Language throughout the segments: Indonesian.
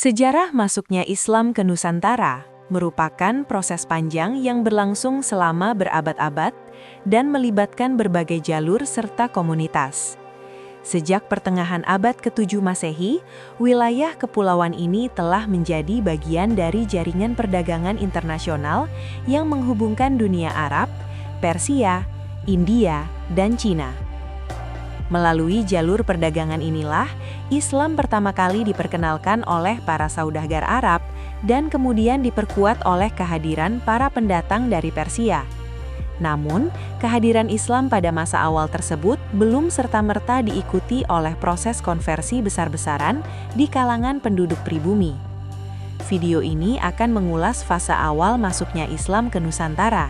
Sejarah masuknya Islam ke Nusantara merupakan proses panjang yang berlangsung selama berabad-abad dan melibatkan berbagai jalur serta komunitas. Sejak pertengahan abad ke-7 Masehi, wilayah kepulauan ini telah menjadi bagian dari jaringan perdagangan internasional yang menghubungkan dunia Arab, Persia, India, dan Cina. Melalui jalur perdagangan inilah, Islam pertama kali diperkenalkan oleh para saudagar Arab dan kemudian diperkuat oleh kehadiran para pendatang dari Persia. Namun, kehadiran Islam pada masa awal tersebut belum serta-merta diikuti oleh proses konversi besar-besaran di kalangan penduduk pribumi. Video ini akan mengulas fase awal masuknya Islam ke Nusantara,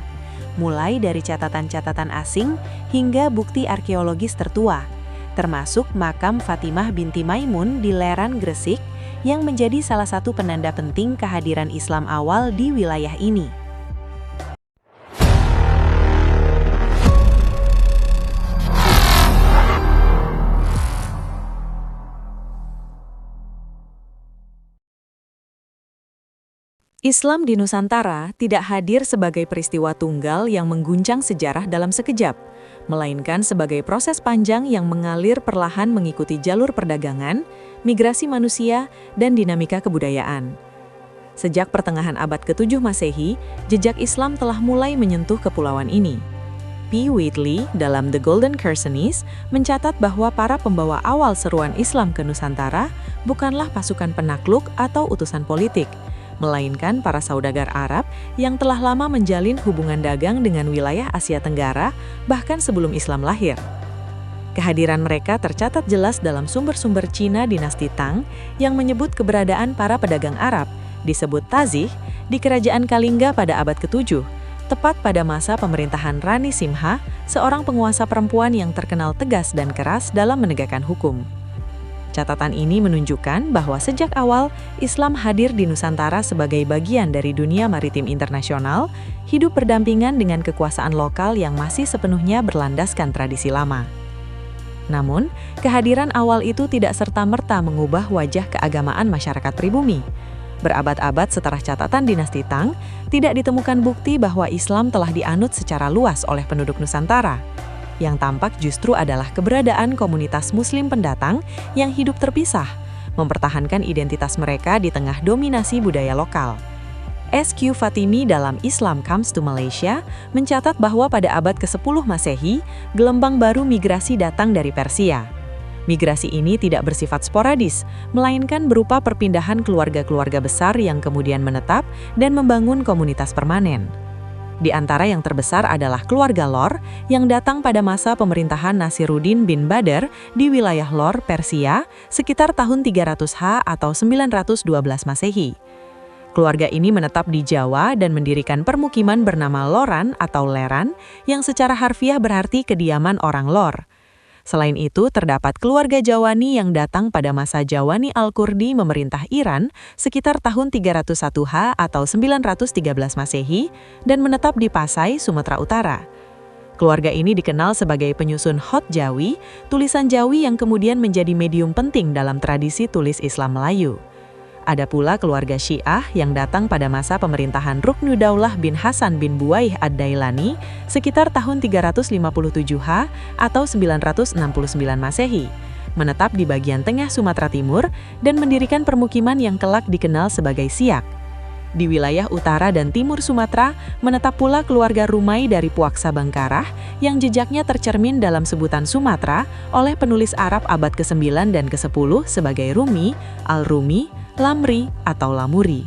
mulai dari catatan-catatan asing hingga bukti arkeologis tertua, termasuk makam Fatimah binti Maimun di Leran, Gresik, yang menjadi salah satu penanda penting kehadiran Islam awal di wilayah ini. Islam di Nusantara tidak hadir sebagai peristiwa tunggal yang mengguncang sejarah dalam sekejap, melainkan sebagai proses panjang yang mengalir perlahan mengikuti jalur perdagangan, migrasi manusia, dan dinamika kebudayaan. Sejak pertengahan abad ke-7 Masehi, jejak Islam telah mulai menyentuh kepulauan ini. P. Wheatley dalam The Golden Chersonese mencatat bahwa para pembawa awal seruan Islam ke Nusantara bukanlah pasukan penakluk atau utusan politik, melainkan para saudagar Arab yang telah lama menjalin hubungan dagang dengan wilayah Asia Tenggara bahkan sebelum Islam lahir. Kehadiran mereka tercatat jelas dalam sumber-sumber Cina dinasti Tang yang menyebut keberadaan para pedagang Arab, disebut Tazih, di kerajaan Kalingga pada abad ke-7, tepat pada masa pemerintahan Rani Simha, seorang penguasa perempuan yang terkenal tegas dan keras dalam menegakkan hukum. Catatan ini menunjukkan bahwa sejak awal, Islam hadir di Nusantara sebagai bagian dari dunia maritim internasional, hidup berdampingan dengan kekuasaan lokal yang masih sepenuhnya berlandaskan tradisi lama. Namun, kehadiran awal itu tidak serta-merta mengubah wajah keagamaan masyarakat pribumi. Berabad-abad setelah catatan dinasti Tang, tidak ditemukan bukti bahwa Islam telah dianut secara luas oleh penduduk Nusantara. Yang tampak justru adalah keberadaan komunitas Muslim pendatang yang hidup terpisah, mempertahankan identitas mereka di tengah dominasi budaya lokal. S.Q. Fatimi dalam Islam Comes to Malaysia mencatat bahwa pada abad ke-10 Masehi, gelombang baru migrasi datang dari Persia. Migrasi ini tidak bersifat sporadis, melainkan berupa perpindahan keluarga-keluarga besar yang kemudian menetap dan membangun komunitas permanen. Di antara yang terbesar adalah keluarga Lor yang datang pada masa pemerintahan Nasiruddin bin Badr di wilayah Lor, Persia, sekitar tahun 300H atau 912 Masehi. Keluarga ini menetap di Jawa dan mendirikan permukiman bernama Loran atau Leran yang secara harfiah berarti kediaman orang Lor. Selain itu, terdapat keluarga Jawani yang datang pada masa Jawani Al-Kurdi memerintah Iran sekitar tahun 301H atau 913 Masehi dan menetap di Pasai, Sumatera Utara. Keluarga ini dikenal sebagai penyusun Hot Jawi, tulisan Jawi yang kemudian menjadi medium penting dalam tradisi tulis Islam Melayu. Ada pula keluarga Syiah yang datang pada masa pemerintahan Ruknudaulah bin Hasan bin Buwaih ad-Dailani sekitar tahun 357H atau 969 Masehi, menetap di bagian tengah Sumatera Timur dan mendirikan permukiman yang kelak dikenal sebagai Siak. Di wilayah utara dan timur Sumatera, menetap pula keluarga Rumai dari Puaksa Bangkarah yang jejaknya tercermin dalam sebutan Sumatera oleh penulis Arab abad ke-9 dan ke-10 sebagai Rumi, Al-Rumi, Lamri, atau Lamuri.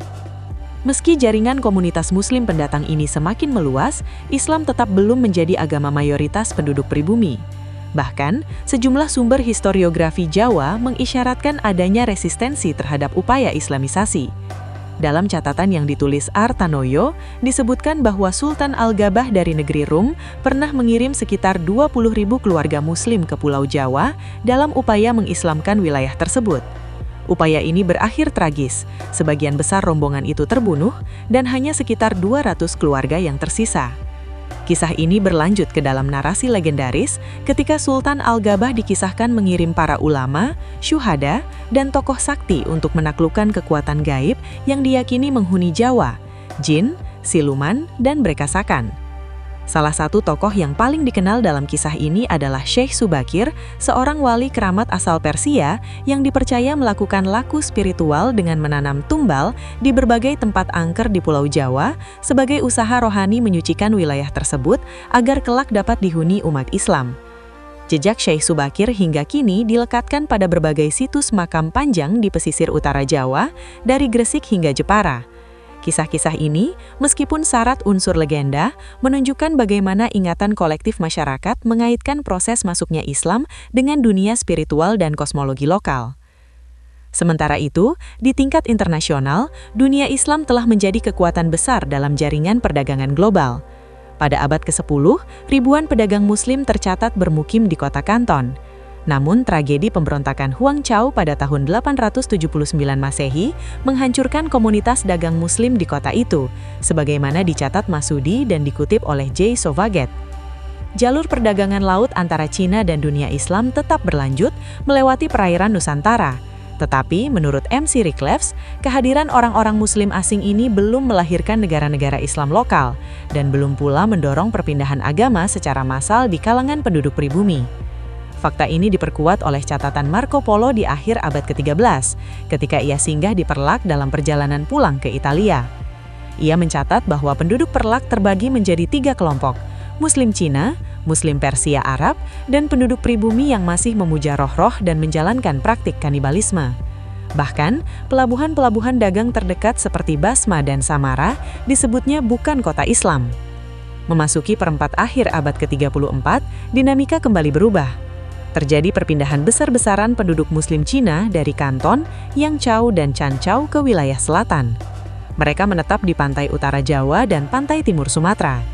Meski jaringan komunitas Muslim pendatang ini semakin meluas, Islam tetap belum menjadi agama mayoritas penduduk pribumi. Bahkan, sejumlah sumber historiografi Jawa mengisyaratkan adanya resistensi terhadap upaya Islamisasi. Dalam catatan yang ditulis Artanoyo, disebutkan bahwa Sultan Al-Gabah dari negeri Rum pernah mengirim sekitar 20.000 keluarga Muslim ke Pulau Jawa dalam upaya mengislamkan wilayah tersebut. Upaya ini berakhir tragis, sebagian besar rombongan itu terbunuh dan hanya sekitar 200 keluarga yang tersisa. Kisah ini berlanjut ke dalam narasi legendaris ketika Sultan Al-Gabah dikisahkan mengirim para ulama, syuhada, dan tokoh sakti untuk menaklukkan kekuatan gaib yang diyakini menghuni Jawa, jin, siluman, dan brekasakan. Salah satu tokoh yang paling dikenal dalam kisah ini adalah Syekh Subakir, seorang wali keramat asal Persia yang dipercaya melakukan laku spiritual dengan menanam tumbal di berbagai tempat angker di Pulau Jawa sebagai usaha rohani menyucikan wilayah tersebut agar kelak dapat dihuni umat Islam. Jejak Syekh Subakir hingga kini dilekatkan pada berbagai situs makam panjang di pesisir utara Jawa, dari Gresik hingga Jepara. Kisah-kisah ini, meskipun syarat unsur legenda, menunjukkan bagaimana ingatan kolektif masyarakat mengaitkan proses masuknya Islam dengan dunia spiritual dan kosmologi lokal. Sementara itu, di tingkat internasional, dunia Islam telah menjadi kekuatan besar dalam jaringan perdagangan global. Pada abad ke-10, ribuan pedagang Muslim tercatat bermukim di kota Kanton. Namun, tragedi pemberontakan Huang Chao pada tahun 879 Masehi menghancurkan komunitas dagang Muslim di kota itu, sebagaimana dicatat Masudi dan dikutip oleh J. Sauvaget. Jalur perdagangan laut antara Cina dan dunia Islam tetap berlanjut melewati perairan Nusantara. Tetapi, menurut M.C. Rickleves, kehadiran orang-orang Muslim asing ini belum melahirkan negara-negara Islam lokal, dan belum pula mendorong perpindahan agama secara massal di kalangan penduduk pribumi. Fakta ini diperkuat oleh catatan Marco Polo di akhir abad ke-13, ketika ia singgah di Perlak dalam perjalanan pulang ke Italia. Ia mencatat bahwa penduduk Perlak terbagi menjadi 3 kelompok, Muslim Cina, Muslim Persia Arab, dan penduduk pribumi yang masih memuja roh-roh dan menjalankan praktik kanibalisme. Bahkan, pelabuhan-pelabuhan dagang terdekat seperti Basma dan Samara disebutnya bukan kota Islam. Memasuki perempat akhir abad ke-34, dinamika kembali berubah. Terjadi perpindahan besar-besaran penduduk Muslim Cina dari Kanton, Yangzhou, dan Chancau ke wilayah selatan. Mereka menetap di pantai utara Jawa dan pantai timur Sumatera.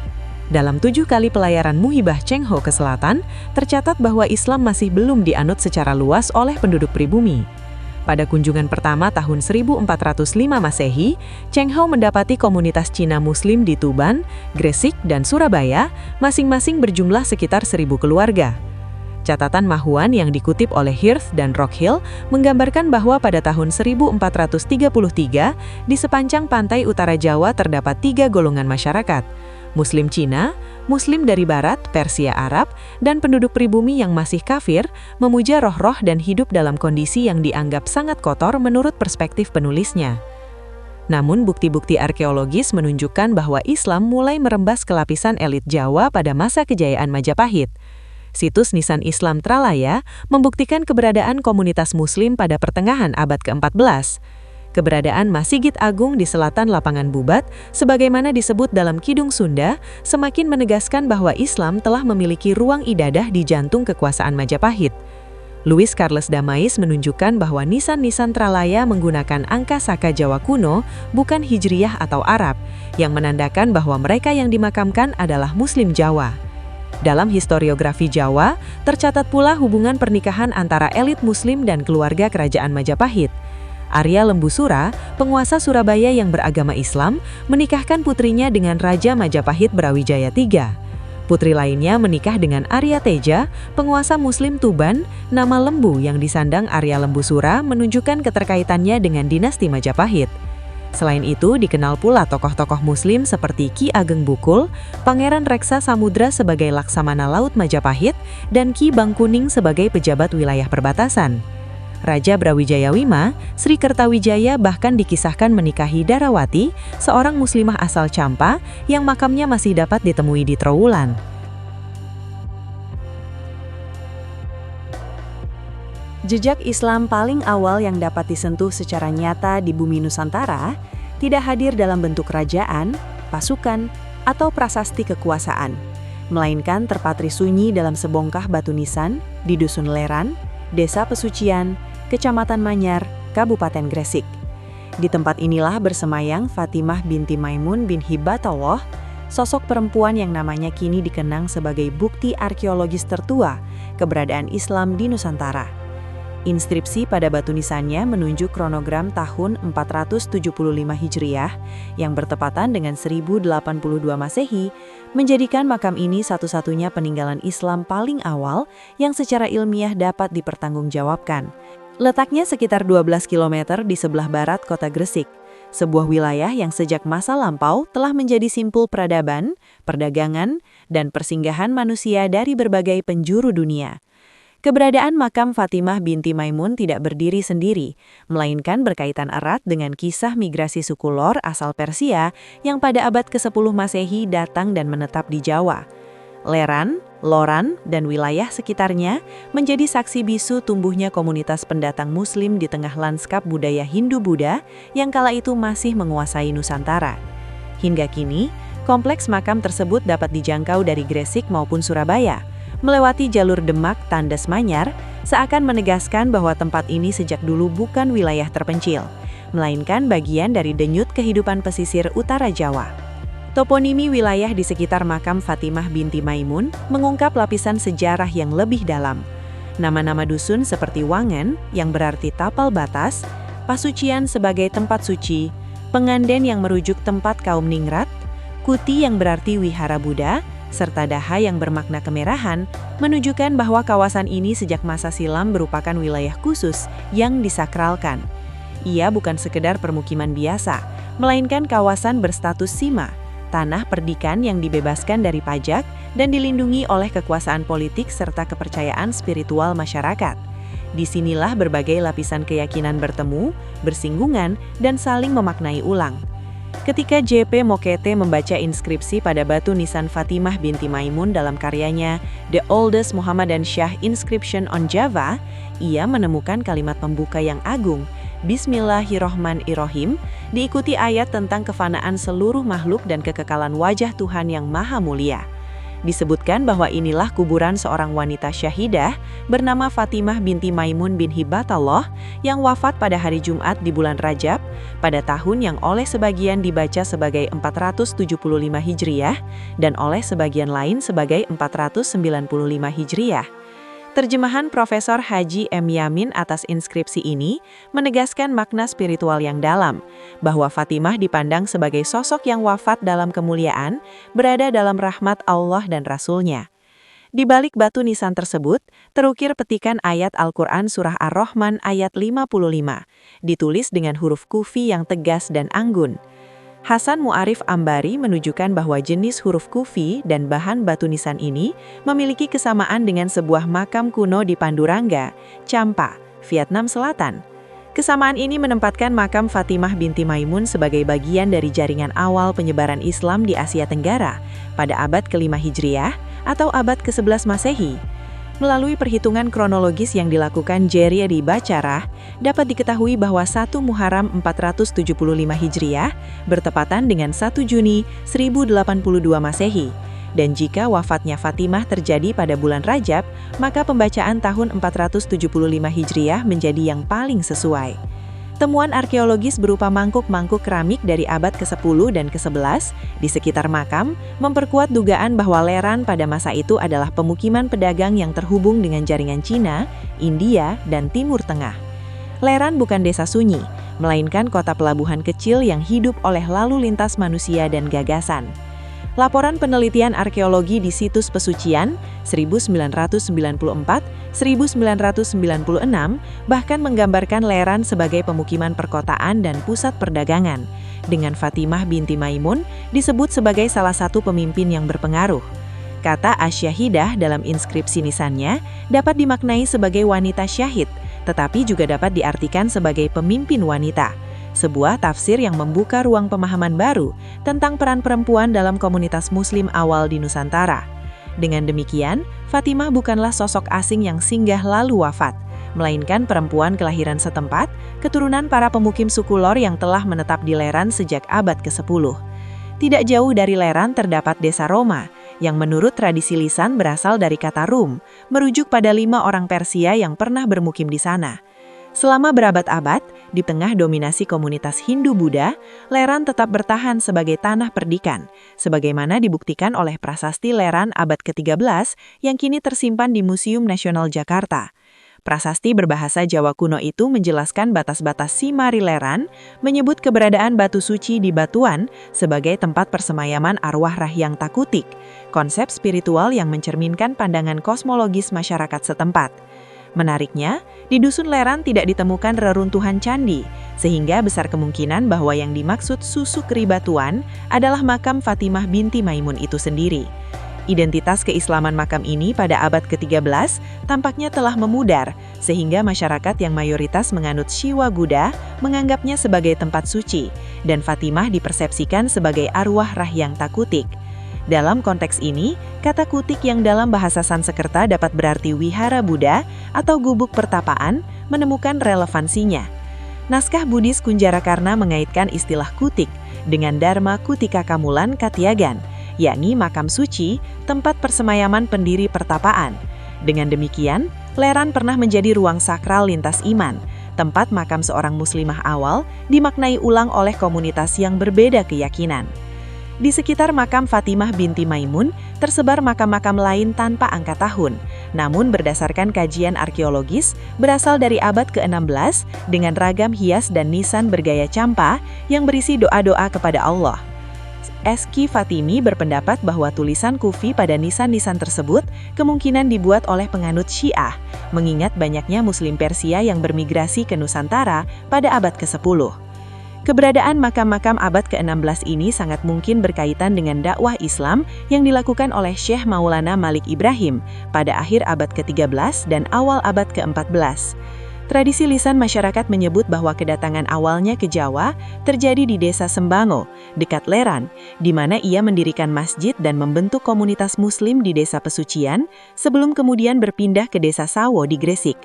Dalam 7 kali pelayaran Muhibah Cheng Ho ke selatan, tercatat bahwa Islam masih belum dianut secara luas oleh penduduk pribumi. Pada kunjungan pertama tahun 1405 Masehi, Cheng Ho mendapati komunitas Cina Muslim di Tuban, Gresik, dan Surabaya, masing-masing berjumlah sekitar 1.000 keluarga. Catatan Mahuan yang dikutip oleh Hirth dan Rockhill menggambarkan bahwa pada tahun 1433, di sepanjang pantai utara Jawa terdapat 3 golongan masyarakat, Muslim Cina, Muslim dari Barat, Persia Arab, dan penduduk pribumi yang masih kafir, memuja roh-roh dan hidup dalam kondisi yang dianggap sangat kotor menurut perspektif penulisnya. Namun bukti-bukti arkeologis menunjukkan bahwa Islam mulai merembas ke lapisan elit Jawa pada masa kejayaan Majapahit. Situs Nisan Islam Tralaya membuktikan keberadaan komunitas Muslim pada pertengahan abad ke-14. Keberadaan Masjid Agung di selatan lapangan Bubat, sebagaimana disebut dalam Kidung Sunda, semakin menegaskan bahwa Islam telah memiliki ruang ibadah di jantung kekuasaan Majapahit. Louis Carles Damais menunjukkan bahwa nisan-nisan Tralaya menggunakan angka saka Jawa kuno, bukan Hijriyah atau Arab, yang menandakan bahwa mereka yang dimakamkan adalah Muslim Jawa. Dalam historiografi Jawa, tercatat pula hubungan pernikahan antara elit Muslim dan keluarga kerajaan Majapahit. Arya Lembusura, penguasa Surabaya yang beragama Islam, menikahkan putrinya dengan Raja Majapahit Brawijaya III. Putri lainnya menikah dengan Arya Teja, penguasa Muslim Tuban. Nama Lembu yang disandang Arya Lembusura menunjukkan keterkaitannya dengan dinasti Majapahit. Selain itu, dikenal pula tokoh-tokoh Muslim seperti Ki Ageng Bukul, Pangeran Reksa Samudra sebagai Laksamana Laut Majapahit, dan Ki Bangkuning sebagai pejabat wilayah perbatasan. Raja Brawijaya V, Sri Kertawijaya bahkan dikisahkan menikahi Darawati, seorang muslimah asal Campa yang makamnya masih dapat ditemui di Trowulan. Jejak Islam paling awal yang dapat disentuh secara nyata di bumi Nusantara tidak hadir dalam bentuk kerajaan, pasukan, atau prasasti kekuasaan, melainkan terpatri sunyi dalam sebongkah batu nisan di Dusun Leran, Desa Pesucian, Kecamatan Manyar, Kabupaten Gresik. Di tempat inilah bersemayang Fatimah binti Maimun bin Hibatullah, sosok perempuan yang namanya kini dikenang sebagai bukti arkeologis tertua keberadaan Islam di Nusantara. Inskripsi pada batu nisannya menunjuk kronogram tahun 475 Hijriah yang bertepatan dengan 1082 Masehi, menjadikan makam ini satu-satunya peninggalan Islam paling awal yang secara ilmiah dapat dipertanggungjawabkan. Letaknya sekitar 12 km di sebelah barat kota Gresik, sebuah wilayah yang sejak masa lampau telah menjadi simpul peradaban, perdagangan, dan persinggahan manusia dari berbagai penjuru dunia. Keberadaan makam Fatimah binti Maimun tidak berdiri sendiri, melainkan berkaitan erat dengan kisah migrasi suku Lor asal Persia yang pada abad ke-10 Masehi datang dan menetap di Jawa. Leran, Loran, dan wilayah sekitarnya menjadi saksi bisu tumbuhnya komunitas pendatang Muslim di tengah lanskap budaya Hindu-Buddha yang kala itu masih menguasai Nusantara. Hingga kini, kompleks makam tersebut dapat dijangkau dari Gresik maupun Surabaya, melewati jalur Demak Tandas Manyar, seakan menegaskan bahwa tempat ini sejak dulu bukan wilayah terpencil, melainkan bagian dari denyut kehidupan pesisir utara Jawa. Toponimi wilayah di sekitar makam Fatimah binti Maimun mengungkap lapisan sejarah yang lebih dalam. Nama-nama dusun seperti Wangen, yang berarti tapal batas, Pasucian sebagai tempat suci, Penganden yang merujuk tempat kaum Ningrat, Kuti yang berarti wihara Buddha, serta Daha yang bermakna kemerahan, menunjukkan bahwa kawasan ini sejak masa silam merupakan wilayah khusus yang disakralkan. Ia bukan sekedar permukiman biasa, melainkan kawasan berstatus sima, tanah perdikan yang dibebaskan dari pajak dan dilindungi oleh kekuasaan politik serta kepercayaan spiritual masyarakat. Disinilah berbagai lapisan keyakinan bertemu, bersinggungan, dan saling memaknai ulang. Ketika J.P. Mokete membaca inskripsi pada batu nisan Fatimah binti Maimun dalam karyanya The Oldest Muhammadan Shah Inscription on Java, ia menemukan kalimat pembuka yang agung, Bismillahirrohmanirrohim, diikuti ayat tentang kefanaan seluruh makhluk dan kekekalan wajah Tuhan yang Maha Mulia. Disebutkan bahwa inilah kuburan seorang wanita syahidah bernama Fatimah binti Maimun bin Hibatallah yang wafat pada hari Jumat di bulan Rajab pada tahun yang oleh sebagian dibaca sebagai 475 Hijriah dan oleh sebagian lain sebagai 495 Hijriah. Terjemahan Profesor Haji M. Yamin atas inskripsi ini menegaskan makna spiritual yang dalam, bahwa Fatimah dipandang sebagai sosok yang wafat dalam kemuliaan, berada dalam rahmat Allah dan Rasul-Nya. Di balik batu nisan tersebut, terukir petikan ayat Al-Quran Surah Ar-Rahman ayat 55, ditulis dengan huruf kufi yang tegas dan anggun. Hasan Mu'arif Ambari menunjukkan bahwa jenis huruf kufi dan bahan batu nisan ini memiliki kesamaan dengan sebuah makam kuno di Panduranga, Champa, Vietnam Selatan. Kesamaan ini menempatkan makam Fatimah binti Maimun sebagai bagian dari jaringan awal penyebaran Islam di Asia Tenggara pada abad ke-5 Hijriah atau abad ke-11 Masehi. Melalui perhitungan kronologis yang dilakukan Jerry Bacarah, dapat diketahui bahwa 1 Muharram 475 Hijriah bertepatan dengan 1 Juni 1082 Masehi. Dan jika wafatnya Fatimah terjadi pada bulan Rajab, maka pembacaan tahun 475 Hijriah menjadi yang paling sesuai. Temuan arkeologis berupa mangkuk-mangkuk keramik dari abad ke-10 dan ke-11 di sekitar makam memperkuat dugaan bahwa Leran pada masa itu adalah pemukiman pedagang yang terhubung dengan jaringan Cina, India, dan Timur Tengah. Leran bukan desa sunyi, melainkan kota pelabuhan kecil yang hidup oleh lalu lintas manusia dan gagasan. Laporan penelitian arkeologi di situs pesucian 1994-1996 bahkan menggambarkan Leran sebagai pemukiman perkotaan dan pusat perdagangan, dengan Fatimah binti Maimun disebut sebagai salah satu pemimpin yang berpengaruh. Kata Asyahidah dalam inskripsi nisannya dapat dimaknai sebagai wanita syahid, tetapi juga dapat diartikan sebagai pemimpin wanita. Sebuah tafsir yang membuka ruang pemahaman baru tentang peran perempuan dalam komunitas Muslim awal di Nusantara. Dengan demikian, Fatimah bukanlah sosok asing yang singgah lalu wafat, melainkan perempuan kelahiran setempat, keturunan para pemukim suku Lor yang telah menetap di Leran sejak abad ke-10. Tidak jauh dari Leran terdapat desa Roma, yang menurut tradisi lisan berasal dari kata Rum, merujuk pada 5 orang Persia yang pernah bermukim di sana. Selama berabad-abad, di tengah dominasi komunitas Hindu-Buddha, Leran tetap bertahan sebagai tanah perdikan, sebagaimana dibuktikan oleh prasasti Leran abad ke-13 yang kini tersimpan di Museum Nasional Jakarta. Prasasti berbahasa Jawa kuno itu menjelaskan batas-batas Simari Leran, menyebut keberadaan batu suci di Batuan sebagai tempat persemayaman arwah Rahyang Takutik, konsep spiritual yang mencerminkan pandangan kosmologis masyarakat setempat. Menariknya, di Dusun Leran tidak ditemukan reruntuhan candi, sehingga besar kemungkinan bahwa yang dimaksud Susuk Ribatuan adalah makam Fatimah binti Maimun itu sendiri. Identitas keislaman makam ini pada abad ke-13 tampaknya telah memudar, sehingga masyarakat yang mayoritas menganut Shiwa Buddha menganggapnya sebagai tempat suci, dan Fatimah dipersepsikan sebagai arwah Rahyang Takutik. Dalam konteks ini, kata kutik yang dalam bahasa Sanskerta dapat berarti wihara Buddha atau gubuk pertapaan menemukan relevansinya. Naskah Buddhis Kunjarakarna mengaitkan istilah kutik dengan Dharma Kutika Kamulan Katyagan, yakni makam suci, tempat persemayaman pendiri pertapaan. Dengan demikian, Leran pernah menjadi ruang sakral lintas iman, tempat makam seorang muslimah awal dimaknai ulang oleh komunitas yang berbeda keyakinan. Di sekitar makam Fatimah binti Maimun, tersebar makam-makam lain tanpa angka tahun. Namun berdasarkan kajian arkeologis, berasal dari abad ke-16 dengan ragam hias dan nisan bergaya campa yang berisi doa-doa kepada Allah. Eski Fatimi berpendapat bahwa tulisan Kufi pada nisan-nisan tersebut kemungkinan dibuat oleh penganut Syiah, mengingat banyaknya Muslim Persia yang bermigrasi ke Nusantara pada abad ke-10. Keberadaan makam-makam abad ke-16 ini sangat mungkin berkaitan dengan dakwah Islam yang dilakukan oleh Syekh Maulana Malik Ibrahim pada akhir abad ke-13 dan awal abad ke-14. Tradisi lisan masyarakat menyebut bahwa kedatangan awalnya ke Jawa terjadi di desa Sembango, dekat Leran, di mana ia mendirikan masjid dan membentuk komunitas Muslim di desa Pesucian, sebelum kemudian berpindah ke desa Sawo di Gresik.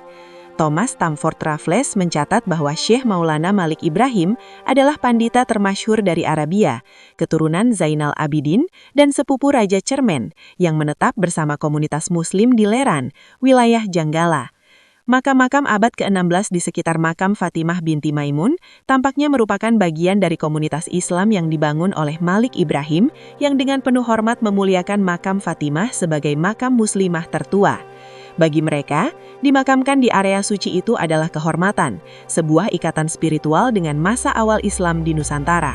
Thomas Stamford Raffles mencatat bahwa Syekh Maulana Malik Ibrahim adalah pandita termasyhur dari Arabia, keturunan Zainal Abidin dan sepupu Raja Cermen yang menetap bersama komunitas Muslim di Leran, wilayah Janggala. Makam-makam abad ke-16 di sekitar makam Fatimah binti Maimun tampaknya merupakan bagian dari komunitas Islam yang dibangun oleh Malik Ibrahim yang dengan penuh hormat memuliakan makam Fatimah sebagai makam muslimah tertua. Bagi mereka, dimakamkan di area suci itu adalah kehormatan, sebuah ikatan spiritual dengan masa awal Islam di Nusantara.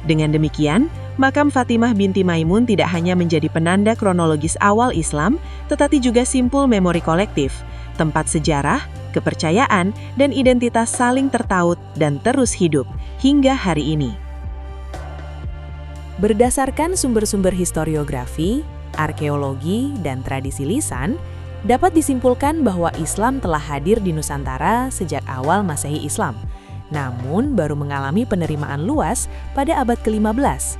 Dengan demikian, makam Fatimah binti Maimun tidak hanya menjadi penanda kronologis awal Islam, tetapi juga simpul memori kolektif, tempat sejarah, kepercayaan, dan identitas saling tertaut dan terus hidup hingga hari ini. Berdasarkan sumber-sumber historiografi, arkeologi, dan tradisi lisan, dapat disimpulkan bahwa Islam telah hadir di Nusantara sejak awal Masehi Islam, namun baru mengalami penerimaan luas pada abad ke-15.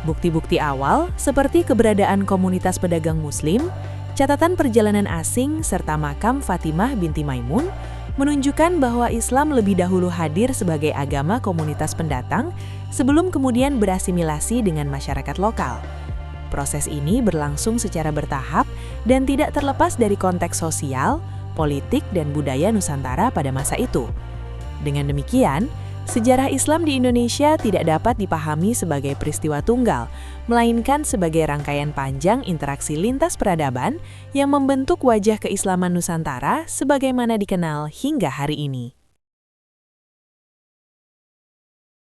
Bukti-bukti awal seperti keberadaan komunitas pedagang Muslim, catatan perjalanan asing, serta makam Fatimah binti Maimun menunjukkan bahwa Islam lebih dahulu hadir sebagai agama komunitas pendatang sebelum kemudian berasimilasi dengan masyarakat lokal. Proses ini berlangsung secara bertahap dan tidak terlepas dari konteks sosial, politik, dan budaya Nusantara pada masa itu. Dengan demikian, sejarah Islam di Indonesia tidak dapat dipahami sebagai peristiwa tunggal, melainkan sebagai rangkaian panjang interaksi lintas peradaban yang membentuk wajah keislaman Nusantara sebagaimana dikenal hingga hari ini.